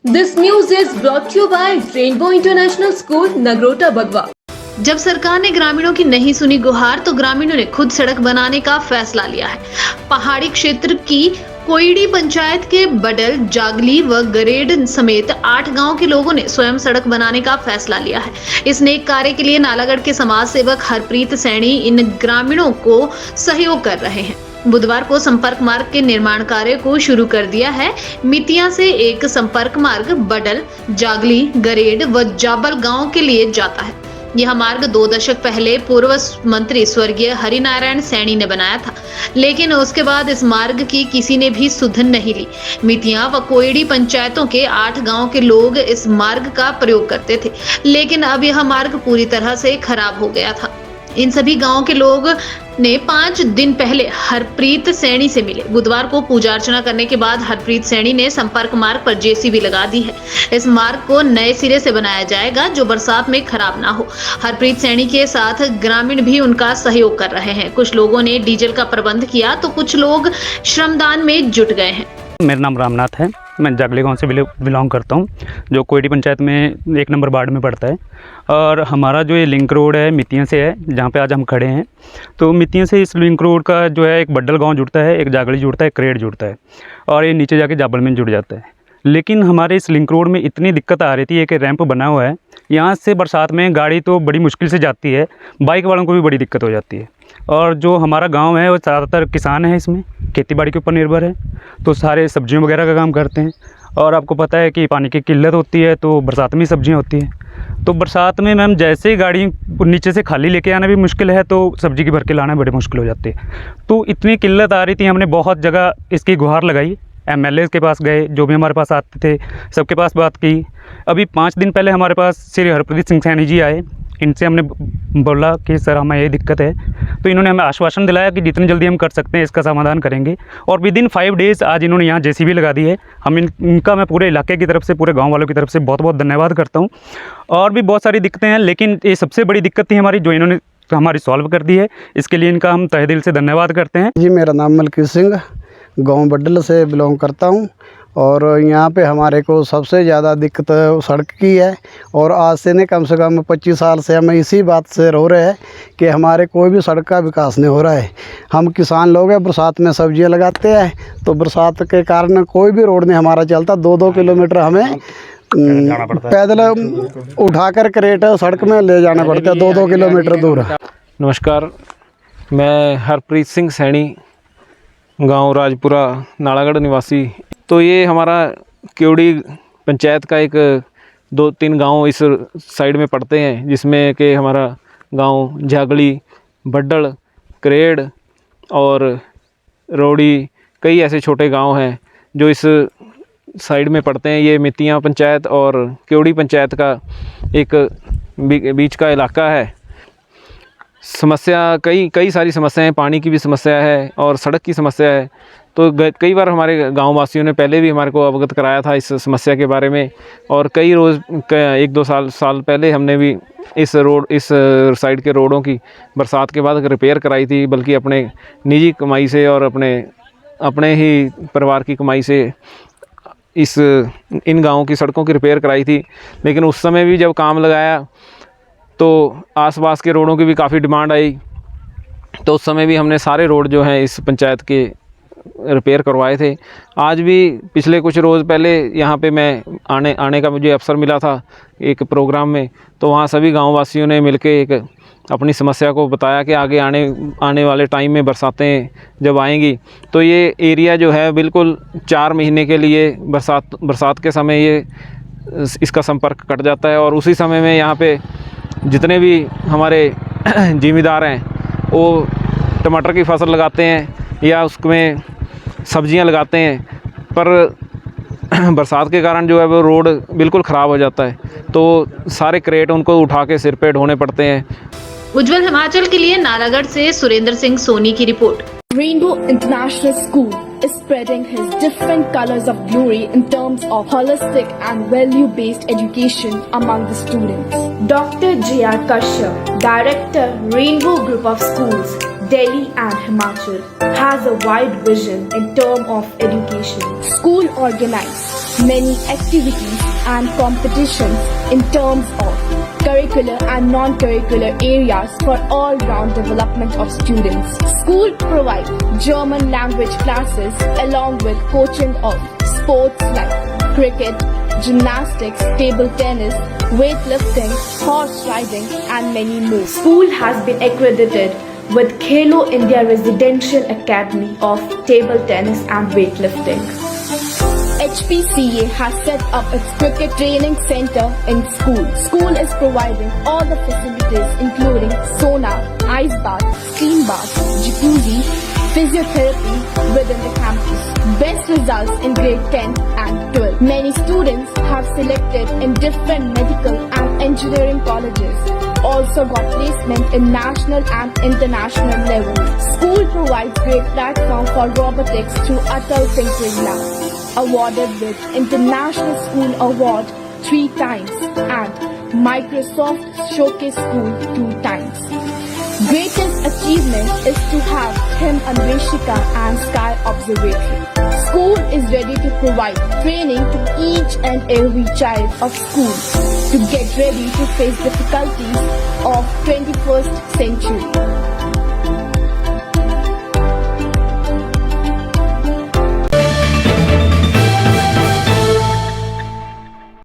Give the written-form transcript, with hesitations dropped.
This news is brought to you by Rainbow International School, Nagrota, Bagwa. जब सरकार ने ग्रामीणों की नहीं सुनी गुहार तो ग्रामीणों ने खुद सड़क बनाने का फैसला लिया है। पहाड़ी क्षेत्र की कोयडी पंचायत के बडल, जागली व गरेड समेत 8 गांव के लोगों ने स्वयं सड़क बनाने का फैसला लिया है। इस नेक कार्य के लिए नालागढ़ के समाज सेवक हरप्रीत सैनी इन ग्रामीणों को सहयोग कर रहे हैं। बुधवार को संपर्क मार्ग के निर्माण कार्य को शुरू कर दिया है। मितिया से एक संपर्क मार्ग बडल, जागली, गरेड व जाबल गांव के लिए जाता है। यह मार्ग 2 दशक पहले पूर्व मंत्री स्वर्गीय हरिनारायण सैनी ने बनाया था, लेकिन उसके बाद इस मार्ग की किसी ने भी सुध नहीं ली। मितिया व कोयडी पंचायतों के 8 गांव के लोग इस मार्ग का प्रयोग करते थे, लेकिन अब यह मार्ग पूरी तरह से खराब हो गया था। इन सभी गांव के लोग ने 5 दिन पहले हरप्रीत सैनी से मिले। बुधवार को पूजा अर्चना करने के बाद हरप्रीत सैनी ने संपर्क मार्ग पर जेसीबी लगा दी है। इस मार्ग को नए सिरे से बनाया जाएगा जो बरसात में खराब ना हो। हरप्रीत सैनी के साथ ग्रामीण भी उनका सहयोग कर रहे हैं। कुछ लोगों ने डीजल का प्रबंध किया तो कुछ लोग श्रमदान में जुट गए हैं। मेरा नाम रामनाथ है। मैं जागली गांव से बिलोंग करता हूं, जो कोयडी पंचायत में 1 नंबर वार्ड में पड़ता है। और हमारा जो ये लिंक रोड है मितिया से है, जहां पे आज हम खड़े हैं। तो मितिया से इस लिंक रोड का जो है एक बड्डल गांव जुड़ता है, एक जागली जुड़ता है, एक करेड़ जुड़ता है और ये नीचे जाके जाबल में जुड़ जाता है। लेकिन हमारे इस लिंक रोड में इतनी दिक्कत आ रही थी, एक रैंप बना हुआ है, यहाँ से बरसात में गाड़ी तो बड़ी मुश्किल से जाती है, बाइक वालों को भी बड़ी दिक्कत हो जाती है। और जो हमारा गांव है वो ज़्यादातर किसान है, इसमें खेती बाड़ी के ऊपर निर्भर है, तो सारे सब्जियों वगैरह का काम करते हैं। और आपको पता है कि पानी की किल्लत होती है, तो बरसात में सब्जियां होती हैं। तो बरसात में मैम जैसे ही गाड़ी नीचे से खाली लेके आना भी मुश्किल है, तो सब्जी की भर के लाना बड़ी मुश्किल हो जाती है। तो इतनी किल्लत आ रही थी, हमने बहुत जगह इसकी गुहार लगाई, एमएलए के पास गए, जो भी हमारे पास आते थे सबके पास बात की। अभी 5 दिन पहले हमारे पास श्री हरप्रीत सिंह सैनी जी आए। इनसे हमने बोला कि सर हमें ये दिक्कत है, तो इन्होंने हमें आश्वासन दिलाया कि जितनी जल्दी हम कर सकते हैं इसका समाधान करेंगे। और विदिन 5 डेज़ आज इन्होंने यहाँ जेसीबी लगा दी है। हम इनका मैं पूरे इलाके की तरफ से, पूरे गांव वालों की तरफ से बहुत बहुत धन्यवाद करता हूँ। और भी बहुत सारी दिक्कतें हैं, लेकिन ये सबसे बड़ी दिक्कत थी हमारी, जो इन्होंने हमारी सॉल्व कर दी है। इसके लिए इनका हम तहे दिल से धन्यवाद करते हैं। जी, मेरा नाम मलकीत सिंह, गाँव बड्डल से बिलोंग करता हूँ। और यहाँ पे हमारे को सबसे ज़्यादा दिक्कत सड़क की है। और आज से नहीं, कम से कम 25 साल से हम इसी बात से रो रहे हैं कि हमारे कोई भी सड़क का विकास नहीं हो रहा है। हम किसान लोग हैं, बरसात में सब्जियाँ लगाते हैं, तो बरसात के कारण कोई भी रोड नहीं हमारा चलता। 2-2 किलोमीटर हमें पैदल उठाकर करेट सड़क में ले जाना पड़ता है, 2-2 किलोमीटर दूर। नमस्कार, मैं हरप्रीत सिंह सैनी, गांव राजपुरा, नालागढ़ निवासी। तो ये हमारा कोयडी पंचायत का एक 2-3 गांव इस साइड में पड़ते हैं, जिसमें कि हमारा गांव जागली, बड्डल, करेड़ और रोड़ी, कई ऐसे छोटे गांव हैं जो इस साइड में पड़ते हैं। ये मितिया पंचायत और कोयडी पंचायत का एक बीच का इलाका है। समस्या कई सारी समस्याएं, पानी की भी समस्या है और सड़क की समस्या है। तो कई बार हमारे गाँव वासियों ने पहले भी हमारे को अवगत कराया था इस समस्या के बारे में। और कई रोज़ 1-2 साल पहले हमने भी इस साइड के रोडों की बरसात के बाद रिपेयर कराई थी, बल्कि अपने निजी कमाई से और अपने ही परिवार की कमाई से इन गाँवों की सड़कों की रिपेयर कराई थी। लेकिन उस समय भी जब काम लगाया तो आसपास के रोडों की भी काफ़ी डिमांड आई, तो उस समय भी हमने सारे रोड जो हैं इस पंचायत के रिपेयर करवाए थे। आज भी पिछले कुछ रोज़ पहले यहाँ पे मैं आने का मुझे अवसर मिला था एक प्रोग्राम में, तो वहाँ सभी गाँव वासियों ने मिलके एक अपनी समस्या को बताया कि आगे आने वाले टाइम में बरसातें जब आएंगी तो ये एरिया जो है बिल्कुल 4 महीने के लिए बरसात के समय ये इसका संपर्क कट जाता है। और उसी समय में यहाँ पे जितने भी हमारे ज़िम्मेदार हैं वो टमाटर की फसल लगाते हैं या उसमें सब्जियां लगाते हैं, पर बरसात के कारण जो है वो रोड बिल्कुल ख़राब हो जाता है, तो सारे क्रेट उनको उठा के सिर पे ढोने पड़ते हैं। उज्जवल हिमाचल के लिए नालागढ़ से सुरेंद्र सिंह सोनी की report. Rainbow International School is spreading his different colors of glory in terms of holistic and value-based education among the students. Dr. J.R. Kashyap, Director, Rainbow Group of Schools, Delhi and Himachal, has a wide vision in terms of education. School organized many activities and competitions in terms of curricular and non-curricular areas for all-round development of students. School provides German language classes along with coaching of sports like cricket, gymnastics, table tennis, weightlifting, horse riding and many more. School has been accredited with Khelo India Residential Academy of Table Tennis and Weightlifting. HPCA has set up its cricket training center in school. School is providing all the facilities including sauna, ice bath, steam bath, jacuzzi, physiotherapy within the campus. Best results in grade 10 and 12. Many students have selected in different medical and engineering colleges. Also got placement in national and international level. School provides great platform for robotics through Atal Tinkering Lab, awarded with International School Award 3 times and Microsoft Showcase School 2 times. Greatest achievement is to have him Anveshika and Sky Observatory. School is ready to provide training to each and every child of school to get ready to face difficulties of 21st century.